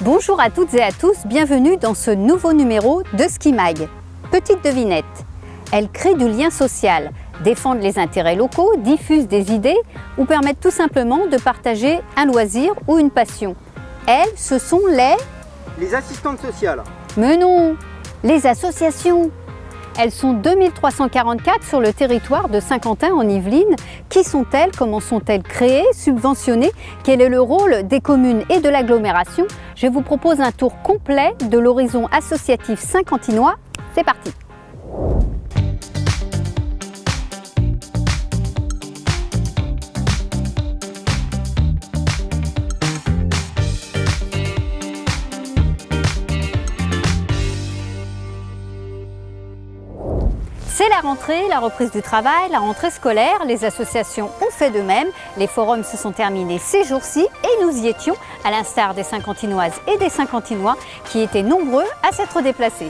Bonjour à toutes et à tous, bienvenue dans ce nouveau numéro de Ski Mag. Petite devinette, elles créent du lien social, défendent les intérêts locaux, diffusent des idées ou permettent tout simplement de partager un loisir ou une passion. Elles, ce sont les assistantes sociales. Mais non, les associations. Elles sont 2344 sur le territoire de Saint-Quentin en Yvelines. Qui sont-elles? Comment sont-elles créées, subventionnées? Quel est le rôle des communes et de l'agglomération? Je vous propose un tour complet de l'horizon associatif saint-quentinois. C'est parti! C'est la rentrée, la reprise du travail, la rentrée scolaire. Les associations ont fait de même. Les forums se sont terminés ces jours-ci et nous y étions, à l'instar des Saint-Quentinoises et des Saint-Quentinois qui étaient nombreux à s'être déplacés.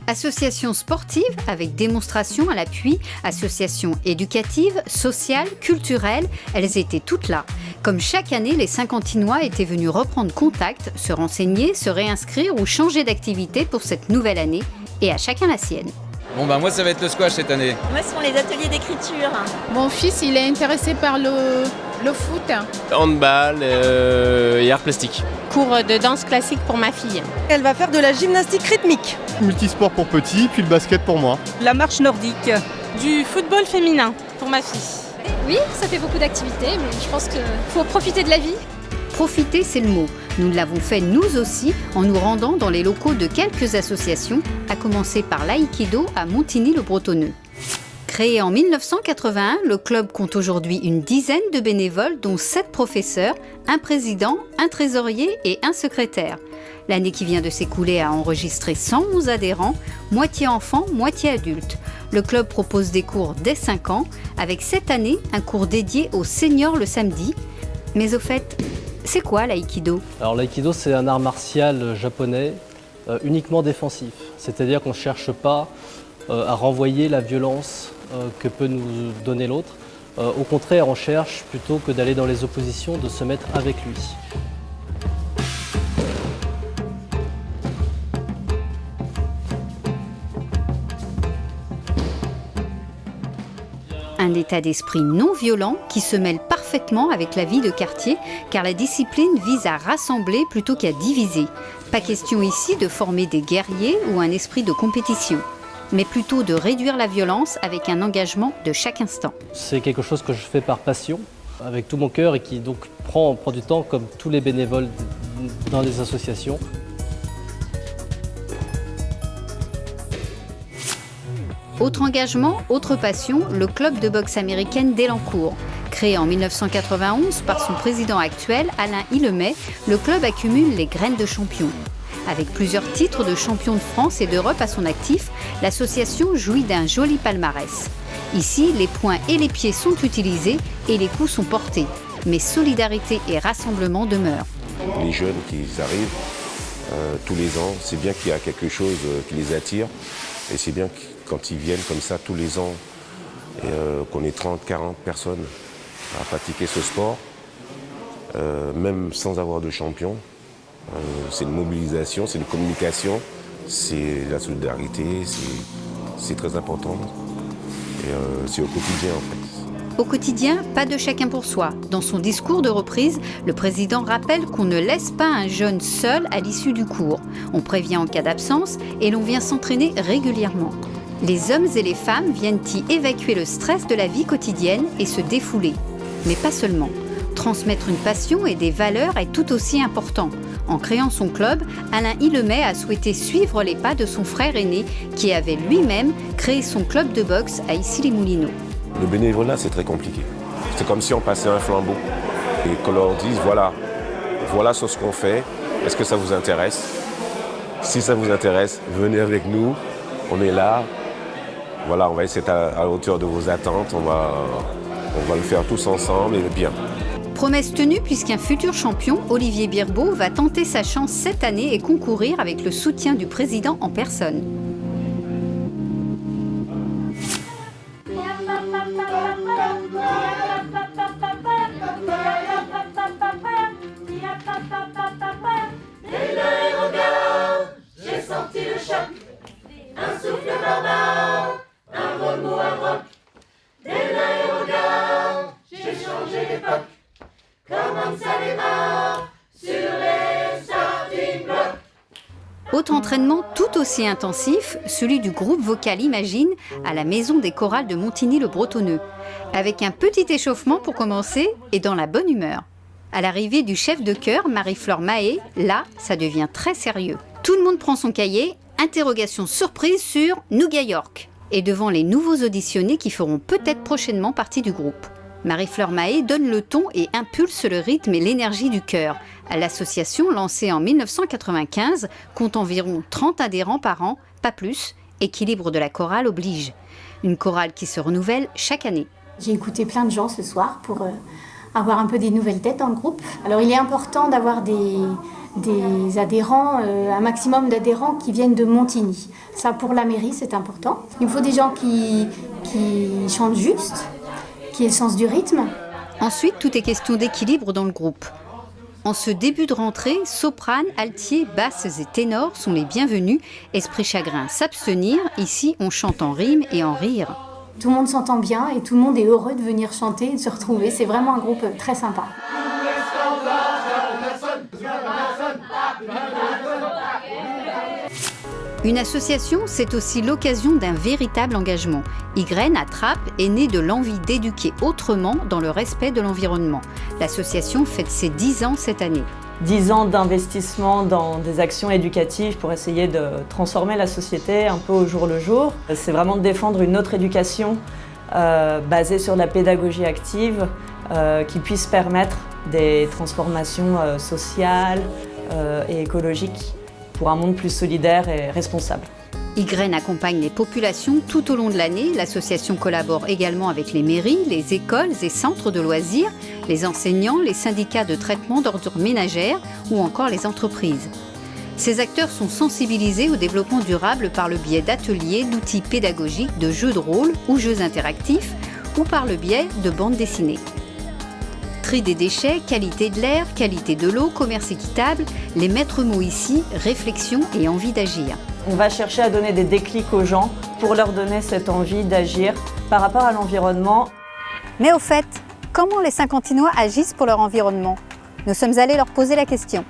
Associations sportives avec démonstration à l'appui, associations éducatives, sociales, culturelles, elles étaient toutes là. Comme chaque année, les Saint-Quentinois étaient venus reprendre contact, se renseigner, se réinscrire ou changer d'activité pour cette nouvelle année, et à chacun la sienne. Bon moi ça va être le squash cette année. Moi ce sont les ateliers d'écriture. Mon fils il est intéressé par le foot. Handball et art plastique. Cours de danse classique pour ma fille. Elle va faire de la gymnastique rythmique. Multisport pour petits, puis le basket pour moi. La marche nordique. Du football féminin pour ma fille. Oui, ça fait beaucoup d'activités, mais je pense qu'il faut profiter de la vie. Profiter, c'est le mot. Nous l'avons fait nous aussi en nous rendant dans les locaux de quelques associations, à commencer par l'Aïkido à Montigny-le-Bretonneux. Créé en 1981, le club compte aujourd'hui une dizaine de bénévoles, dont 7 professeurs, un président, un trésorier et un secrétaire. L'année qui vient de s'écouler a enregistré 111 adhérents, moitié enfants, moitié adultes. Le club propose des cours dès 5 ans, avec cette année un cours dédié aux seniors le samedi. Mais au fait, c'est quoi l'aïkido? Alors l'aïkido, c'est un art martial japonais uniquement défensif. C'est-à-dire qu'on ne cherche pas à renvoyer la violence que peut nous donner l'autre. Au contraire, on cherche, plutôt que d'aller dans les oppositions, de se mettre avec lui. Un état d'esprit non violent qui se mêle parfaitement avec la vie de quartier, car la discipline vise à rassembler plutôt qu'à diviser. Pas question ici de former des guerriers ou un esprit de compétition, mais plutôt de réduire la violence avec un engagement de chaque instant. C'est quelque chose que je fais par passion, avec tout mon cœur, et qui donc prend du temps, comme tous les bénévoles dans les associations. Autre engagement, autre passion, le club de boxe américaine d'Elancourt. Créé en 1991 par son président actuel, Alain Hillemet, le club accumule les graines de champion. Avec plusieurs titres de champion de France et d'Europe à son actif, l'association jouit d'un joli palmarès. Ici, les poings et les pieds sont utilisés et les coups sont portés. Mais solidarité et rassemblement demeurent. Les jeunes qui arrivent tous les ans, c'est bien qu'il y a quelque chose qui les attire. Et c'est bien quand ils viennent comme ça tous les ans, qu'on ait 30, 40 personnes à pratiquer ce sport, même sans avoir de champion. C'est une mobilisation, c'est une communication, c'est la solidarité, c'est très important. Et c'est au quotidien en fait. Au quotidien, pas de chacun pour soi. Dans son discours de reprise, le président rappelle qu'on ne laisse pas un jeune seul à l'issue du cours. On prévient en cas d'absence et l'on vient s'entraîner régulièrement. Les hommes et les femmes viennent y évacuer le stress de la vie quotidienne et se défouler. Mais pas seulement. Transmettre une passion et des valeurs est tout aussi important. En créant son club, Alain Hillemet a souhaité suivre les pas de son frère aîné qui avait lui-même créé son club de boxe à Issy-les-Moulineaux. Le bénévolat, c'est très compliqué. C'est comme si on passait un flambeau et qu'on leur dise voilà sur ce qu'on fait, est-ce que ça vous intéresse? Si ça vous intéresse, venez avec nous, on est là. Voilà, on va essayer d'être à la hauteur de vos attentes, on va le faire tous ensemble et bien. Promesse tenue puisqu'un futur champion, Olivier Birbeau, va tenter sa chance cette année et concourir avec le soutien du président en personne. Autre entraînement tout aussi intensif, celui du groupe vocal Imagine à la Maison des Chorales de Montigny-le-Bretonneux. Avec un petit échauffement pour commencer et dans la bonne humeur. À l'arrivée du chef de chœur, Marie-Flore Mahé, là, ça devient très sérieux. Tout le monde prend son cahier, interrogation surprise sur Nougat York. Et devant les nouveaux auditionnés qui feront peut-être prochainement partie du groupe. Marie-Flore Mahé donne le ton et impulse le rythme et l'énergie du chœur. L'association, lancée en 1995, compte environ 30 adhérents par an, pas plus. Équilibre de la chorale oblige. Une chorale qui se renouvelle chaque année. J'ai écouté plein de gens ce soir pour avoir un peu des nouvelles têtes dans le groupe. Alors il est important d'avoir des adhérents, un maximum d'adhérents qui viennent de Montigny. Ça pour la mairie c'est important. Il faut des gens qui chantent juste, qui aient le sens du rythme. Ensuite, tout est question d'équilibre dans le groupe. En ce début de rentrée, sopranes, altiers, basses et ténors sont les bienvenus. Esprit chagrin, s'abstenir. Ici, on chante en rime et en rire. Tout le monde s'entend bien et tout le monde est heureux de venir chanter et de se retrouver. C'est vraiment un groupe très sympa. Une association, c'est aussi l'occasion d'un véritable engagement. Ygraine à Trappes est née de l'envie d'éduquer autrement dans le respect de l'environnement. L'association fête ses 10 ans cette année. 10 ans d'investissement dans des actions éducatives pour essayer de transformer la société un peu au jour le jour. C'est vraiment de défendre une autre éducation basée sur la pédagogie active qui puisse permettre des transformations sociales et écologiques pour un monde plus solidaire et responsable. Ygraine accompagne les populations tout au long de l'année. L'association collabore également avec les mairies, les écoles et centres de loisirs, les enseignants, les syndicats de traitement d'ordures ménagères ou encore les entreprises. Ces acteurs sont sensibilisés au développement durable par le biais d'ateliers, d'outils pédagogiques, de jeux de rôle ou jeux interactifs ou par le biais de bandes dessinées. Tri des déchets, qualité de l'air, qualité de l'eau, commerce équitable, les maîtres mots ici, réflexion et envie d'agir. On va chercher à donner des déclics aux gens pour leur donner cette envie d'agir par rapport à l'environnement. Mais au fait, comment les Saint-Quentinois agissent pour leur environnement? Nous sommes allés leur poser la question.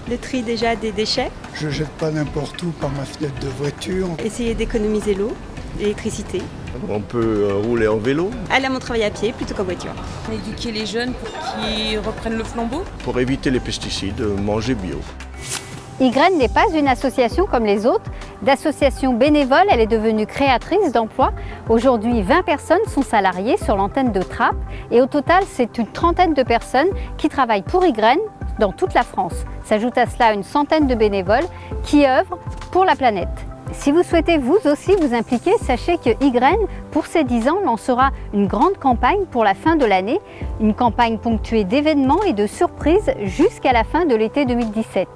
Le tri déjà des déchets. Je ne jette pas n'importe où par ma fenêtre de voiture. Essayer d'économiser l'eau, l'électricité. On peut rouler en vélo. Aller à mon travail à pied plutôt qu'en voiture. Éduquer les jeunes pour qu'ils reprennent le flambeau. Pour éviter les pesticides, manger bio. Ygraine n'est pas une association comme les autres. D'association bénévole, elle est devenue créatrice d'emplois. Aujourd'hui, 20 personnes sont salariées sur l'antenne de Trappes. Et au total, c'est une trentaine de personnes qui travaillent pour Ygraine dans toute la France. S'ajoute à cela une centaine de bénévoles qui œuvrent pour la planète. Si vous souhaitez vous aussi vous impliquer, sachez que Ygraine, pour ses 10 ans, lancera une grande campagne pour la fin de l'année. Une campagne ponctuée d'événements et de surprises jusqu'à la fin de l'été 2017.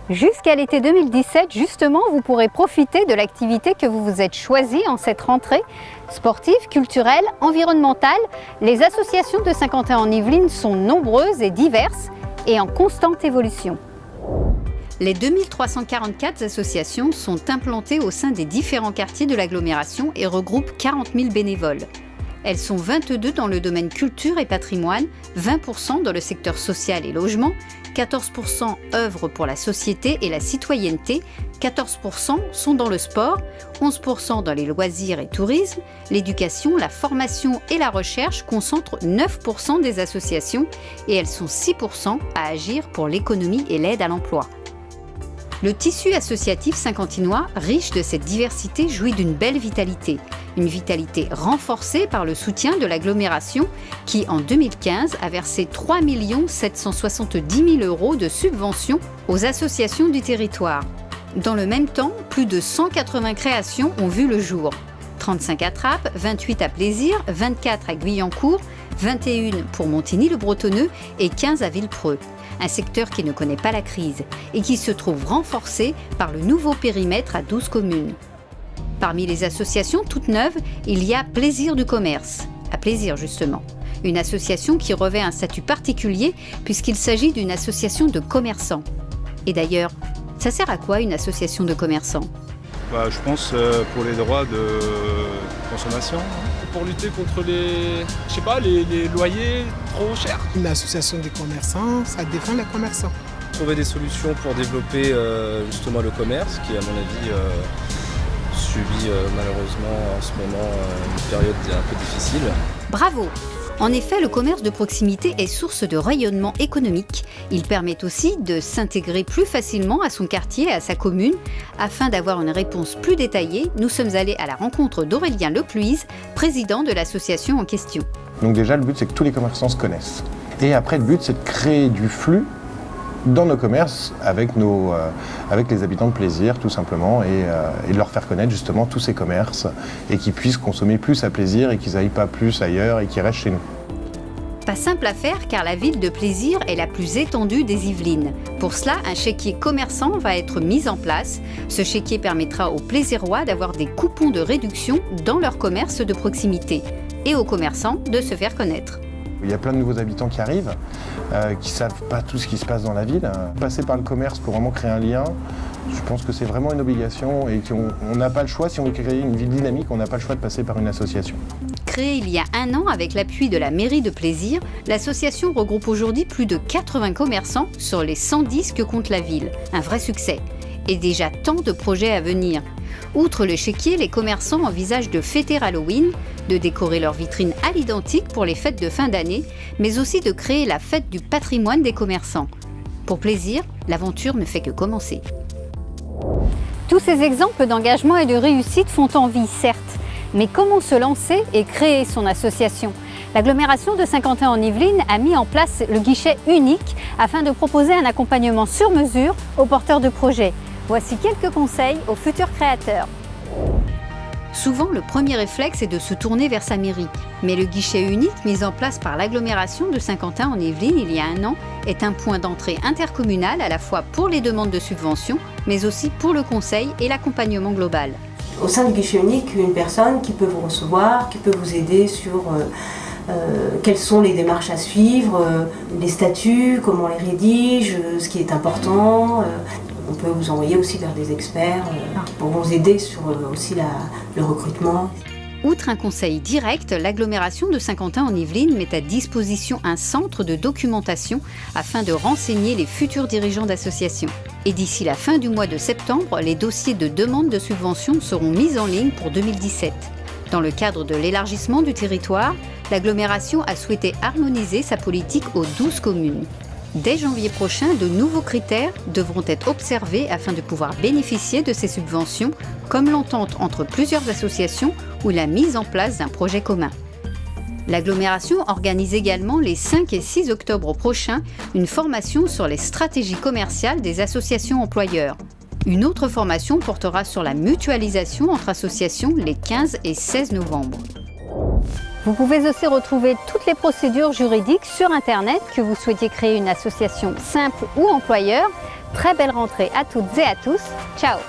Jusqu'à l'été 2017, justement, vous pourrez profiter de l'activité que vous vous êtes choisie en cette rentrée. Sportive, culturelle, environnementale, les associations de Saint-Quentin-en-Yvelines sont nombreuses et diverses et en constante évolution. Les 2344 associations sont implantées au sein des différents quartiers de l'agglomération et regroupent 40 000 bénévoles. Elles sont 22 dans le domaine culture et patrimoine, 20% dans le secteur social et logement, 14% œuvrent pour la société et la citoyenneté, 14% sont dans le sport, 11% dans les loisirs et tourisme, l'éducation, la formation et la recherche concentrent 9% des associations et elles sont 6% à agir pour l'économie et l'aide à l'emploi. Le tissu associatif saint-quentinois, riche de cette diversité, jouit d'une belle vitalité. Une vitalité renforcée par le soutien de l'agglomération qui, en 2015, a versé 3 770 000 € de subventions aux associations du territoire. Dans le même temps, plus de 180 créations ont vu le jour. 35 à Trappes, 28 à Plaisir, 24 à Guyancourt, 21 pour Montigny-le-Bretonneux et 15 à Villepreux. Un secteur qui ne connaît pas la crise et qui se trouve renforcé par le nouveau périmètre à 12 communes. Parmi les associations toutes neuves, il y a Plaisir du commerce, à Plaisir justement. Une association qui revêt un statut particulier puisqu'il s'agit d'une association de commerçants. Et d'ailleurs, ça sert à quoi une association de commerçants ? Je pense pour les droits de consommation. Pour lutter contre les loyers trop chers. Une association des commerçants, ça défend les commerçants. Trouver des solutions pour développer justement le commerce qui, à mon avis, subit malheureusement en ce moment une période un peu difficile. Bravo! En effet, le commerce de proximité est source de rayonnement économique. Il permet aussi de s'intégrer plus facilement à son quartier et à sa commune. Afin d'avoir une réponse plus détaillée, nous sommes allés à la rencontre d'Aurélien Lecluise, président de l'association en question. Donc déjà, le but, c'est que tous les commerçants se connaissent. Et après, le but, c'est de créer du flux dans nos commerces avec les habitants de Plaisir, tout simplement, et de leur faire connaître justement tous ces commerces et qu'ils puissent consommer plus à Plaisir et qu'ils n'aillent pas plus ailleurs et qu'ils restent chez nous. Pas simple à faire car la ville de Plaisir est la plus étendue des Yvelines. Pour cela, un chéquier commerçant va être mis en place. Ce chéquier permettra aux Plaisirois d'avoir des coupons de réduction dans leur commerce de proximité et aux commerçants de se faire connaître. Il y a plein de nouveaux habitants qui arrivent, qui ne savent pas tout ce qui se passe dans la ville. Passer par le commerce pour vraiment créer un lien, je pense que c'est vraiment une obligation et qu'on n'a pas le choix. Si on veut créer une ville dynamique, on n'a pas le choix de passer par une association. Créée il y a 1 an avec l'appui de la mairie de Plaisir, l'association regroupe aujourd'hui plus de 80 commerçants sur les 110 que compte la ville. Un vrai succès. Et déjà tant de projets à venir. Outre le chéquier, les commerçants envisagent de fêter Halloween, de décorer leurs vitrines à l'identique pour les fêtes de fin d'année, mais aussi de créer la fête du patrimoine des commerçants. Pour Plaisir, l'aventure ne fait que commencer. Tous ces exemples d'engagement et de réussite font envie, certes, mais comment se lancer et créer son association ? L'agglomération de Saint-Quentin en Yvelines a mis en place le guichet unique afin de proposer un accompagnement sur mesure aux porteurs de projets. Voici quelques conseils aux futurs créateurs. Souvent, le premier réflexe est de se tourner vers sa mairie. Mais le guichet unique mis en place par l'agglomération de Saint-Quentin en Yvelines il y a 1 an est un point d'entrée intercommunal à la fois pour les demandes de subventions, mais aussi pour le conseil et l'accompagnement global. Au sein du guichet unique, une personne qui peut vous recevoir, qui peut vous aider sur quelles sont les démarches à suivre, les statuts, comment on les rédige, ce qui est important. On peut vous envoyer aussi vers des experts pour vous aider sur aussi le recrutement. Outre un conseil direct, l'agglomération de Saint-Quentin en Yvelines met à disposition un centre de documentation afin de renseigner les futurs dirigeants d'associations. Et d'ici la fin du mois de septembre, les dossiers de demande de subvention seront mis en ligne pour 2017. Dans le cadre de l'élargissement du territoire, l'agglomération a souhaité harmoniser sa politique aux 12 communes. Dès janvier prochain, de nouveaux critères devront être observés afin de pouvoir bénéficier de ces subventions, comme l'entente entre plusieurs associations ou la mise en place d'un projet commun. L'agglomération organise également les 5 et 6 octobre prochains une formation sur les stratégies commerciales des associations employeurs. Une autre formation portera sur la mutualisation entre associations les 15 et 16 novembre. Vous pouvez aussi retrouver toutes les procédures juridiques sur Internet, que vous souhaitiez créer une association simple ou employeur. Très belle rentrée à toutes et à tous. Ciao!